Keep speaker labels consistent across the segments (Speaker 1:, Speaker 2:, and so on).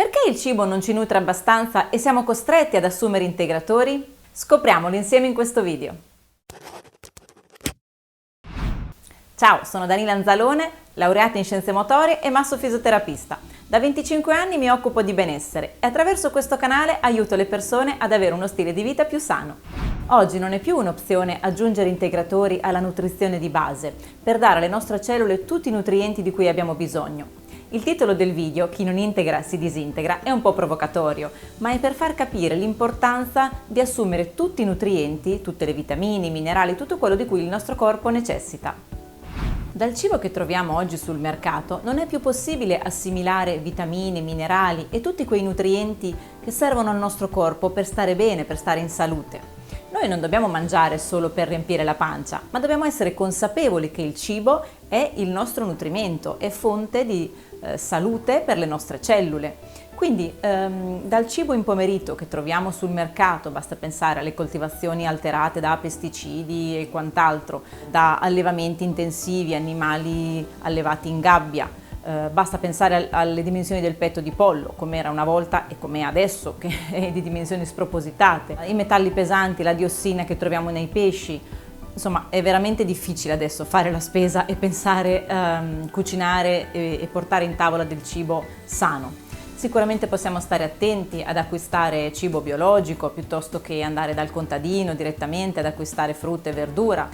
Speaker 1: Perché il cibo non ci nutre abbastanza e siamo costretti ad assumere integratori? Scopriamolo insieme in questo video. Ciao, sono Danila Anzalone, laureata in scienze motorie e massofisioterapista. Da 25 anni mi occupo di benessere e attraverso questo canale aiuto le persone ad avere uno stile di vita più sano. Oggi non è più un'opzione aggiungere integratori alla nutrizione di base per dare alle nostre cellule tutti i nutrienti di cui abbiamo bisogno. Il titolo del video, Chi non integra si disintegra, è un po' provocatorio, ma è per far capire l'importanza di assumere tutti i nutrienti, tutte le vitamine, i minerali, tutto quello di cui il nostro corpo necessita. Dal cibo che troviamo oggi sul mercato non è più possibile assimilare vitamine, minerali e tutti quei nutrienti che servono al nostro corpo per stare bene, per stare in salute. Noi non dobbiamo mangiare solo per riempire la pancia, ma dobbiamo essere consapevoli che il cibo è il nostro nutrimento, è fonte di salute per le nostre cellule. Quindi dal cibo impoverito che troviamo sul mercato, basta pensare alle coltivazioni alterate da pesticidi e quant'altro, da allevamenti intensivi, animali allevati in gabbia, basta pensare alle dimensioni del petto di pollo, come era una volta e come è adesso, che è di dimensioni spropositate, i metalli pesanti, la diossina che troviamo nei pesci. Insomma, è veramente difficile adesso fare la spesa e pensare cucinare e portare in tavola del cibo sano. Sicuramente possiamo stare attenti ad acquistare cibo biologico piuttosto che andare dal contadino direttamente ad acquistare frutta e verdura,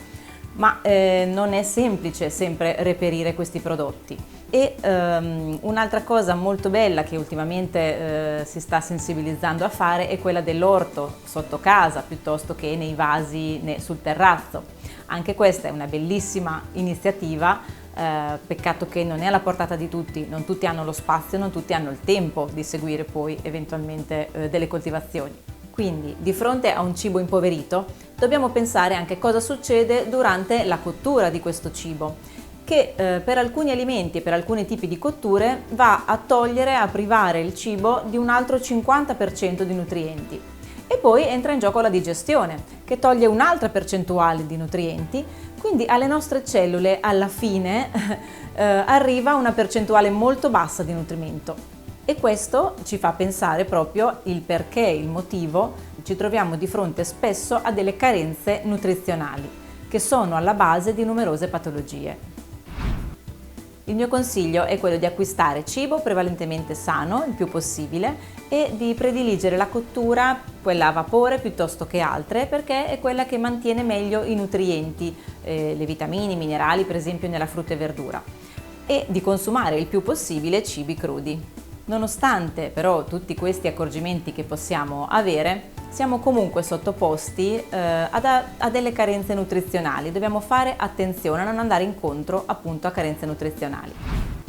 Speaker 1: ma non è semplice sempre reperire questi prodotti. E un'altra cosa molto bella che ultimamente si sta sensibilizzando a fare è quella dell'orto sotto casa piuttosto che nei vasi sul terrazzo. Anche questa è una bellissima iniziativa, peccato che non è alla portata di tutti, non tutti hanno lo spazio, non tutti hanno il tempo di seguire poi eventualmente delle coltivazioni. Quindi di fronte a un cibo impoverito dobbiamo pensare anche cosa succede durante la cottura di questo cibo, che per alcuni alimenti e per alcuni tipi di cotture va a togliere, a privare il cibo di un altro 50% di nutrienti. E poi entra in gioco la digestione, che toglie un'altra percentuale di nutrienti, quindi alle nostre cellule alla fine arriva una percentuale molto bassa di nutrimento. E questo ci fa pensare proprio il perché, il motivo, ci troviamo di fronte spesso a delle carenze nutrizionali, che sono alla base di numerose patologie. Il mio consiglio è quello di acquistare cibo prevalentemente sano, il più possibile, e di prediligere la cottura, quella a vapore piuttosto che altre, perché è quella che mantiene meglio i nutrienti, le vitamine, i minerali, per esempio nella frutta e verdura, e di consumare il più possibile cibi crudi. Nonostante però tutti questi accorgimenti che possiamo avere, siamo comunque sottoposti a delle carenze nutrizionali. Dobbiamo fare attenzione a non andare incontro appunto a carenze nutrizionali.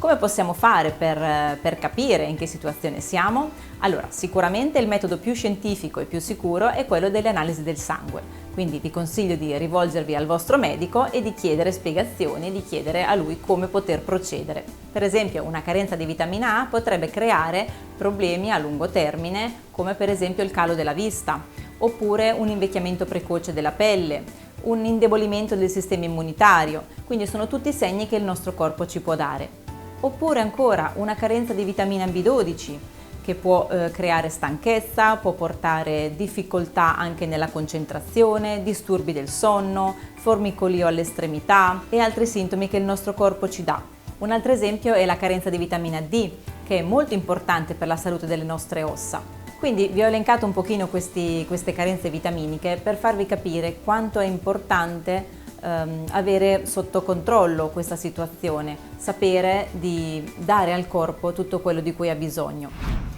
Speaker 1: Come possiamo fare per capire in che situazione siamo? Allora, sicuramente il metodo più scientifico e più sicuro è quello delle analisi del sangue. Quindi vi consiglio di rivolgervi al vostro medico e di chiedere spiegazioni, di chiedere a lui come poter procedere. Per esempio, una carenza di vitamina A potrebbe creare problemi a lungo termine, come per esempio il calo della vista, oppure un invecchiamento precoce della pelle, un indebolimento del sistema immunitario. Quindi sono tutti segni che il nostro corpo ci può dare. Oppure ancora una carenza di vitamina B12 che può creare stanchezza, può portare difficoltà anche nella concentrazione, disturbi del sonno, formicolio alle estremità e altri sintomi che il nostro corpo ci dà. Un altro esempio è la carenza di vitamina D, che è molto importante per la salute delle nostre ossa. Quindi vi ho elencato un pochino queste carenze vitaminiche per farvi capire quanto è importante avere sotto controllo questa situazione, sapere di dare al corpo tutto quello di cui ha bisogno.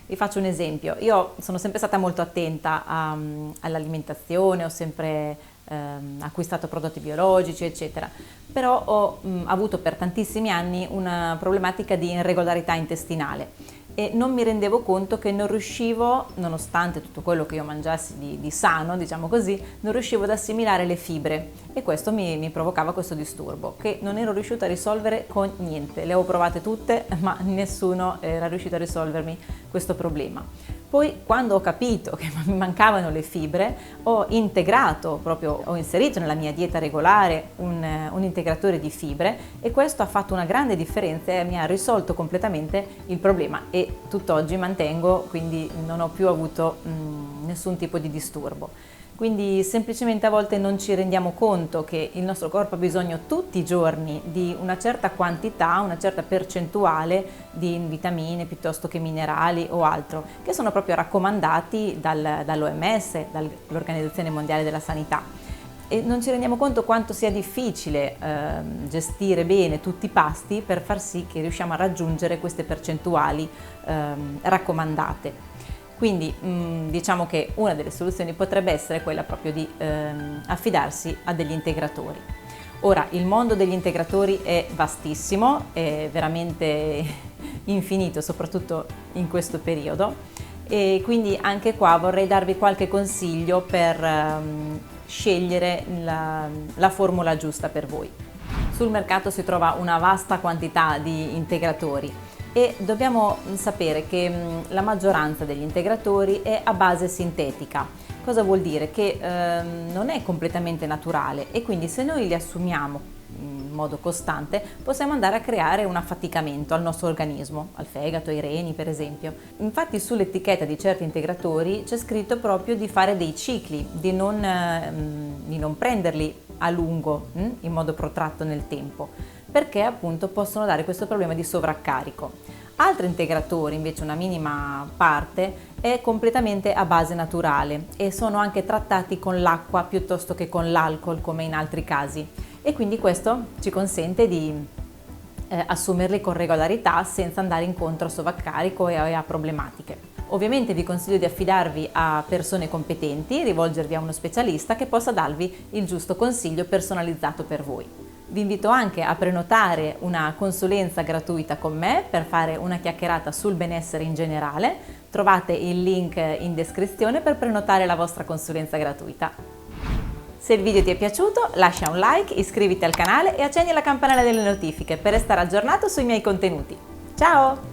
Speaker 1: Vi faccio un esempio: io sono sempre stata molto attenta all'alimentazione, ho sempre acquistato prodotti biologici eccetera, però ho avuto per tantissimi anni una problematica di irregolarità intestinale e non mi rendevo conto che non riuscivo, nonostante tutto quello che io mangiassi di sano, diciamo così, non riuscivo ad assimilare le fibre e questo mi provocava questo disturbo che non ero riuscita a risolvere con niente. Le ho provate tutte, ma nessuno era riuscito a risolvermi questo problema. Poi, quando ho capito che mi mancavano le fibre, ho inserito nella mia dieta regolare un integratore di fibre, e questo ha fatto una grande differenza e mi ha risolto completamente il problema, e tutt'oggi mantengo, quindi non ho più avuto nessun tipo di disturbo. Quindi semplicemente a volte non ci rendiamo conto che il nostro corpo ha bisogno tutti i giorni di una certa quantità, una certa percentuale di vitamine piuttosto che minerali o altro, che sono proprio raccomandati dall'OMS, dall'Organizzazione Mondiale della Sanità. E non ci rendiamo conto quanto sia difficile gestire bene tutti i pasti per far sì che riusciamo a raggiungere queste percentuali raccomandate. Quindi diciamo che una delle soluzioni potrebbe essere quella proprio di affidarsi a degli integratori. Ora, il mondo degli integratori è vastissimo, è veramente infinito, soprattutto in questo periodo, e quindi anche qua vorrei darvi qualche consiglio per scegliere la formula giusta per voi. Sul mercato si trova una vasta quantità di integratori, e dobbiamo sapere che la maggioranza degli integratori è a base sintetica. Cosa vuol dire? Che non è completamente naturale, e quindi se noi li assumiamo in modo costante possiamo andare a creare un affaticamento al nostro organismo, al fegato, ai reni per esempio. Infatti sull'etichetta di certi integratori c'è scritto proprio di fare dei cicli, di non prenderli a lungo, in modo protratto nel tempo, perché appunto possono dare questo problema di sovraccarico. Altri integratori, invece, una minima parte, è completamente a base naturale e sono anche trattati con l'acqua piuttosto che con l'alcol, come in altri casi, e quindi questo ci consente di assumerli con regolarità senza andare incontro a sovraccarico e a problematiche. Ovviamente vi consiglio di affidarvi a persone competenti, rivolgervi a uno specialista che possa darvi il giusto consiglio personalizzato per voi. Vi invito anche a prenotare una consulenza gratuita con me per fare una chiacchierata sul benessere in generale. Trovate il link in descrizione per prenotare la vostra consulenza gratuita. Se il video ti è piaciuto, lascia un like, iscriviti al canale e accendi la campanella delle notifiche per restare aggiornato sui miei contenuti. Ciao!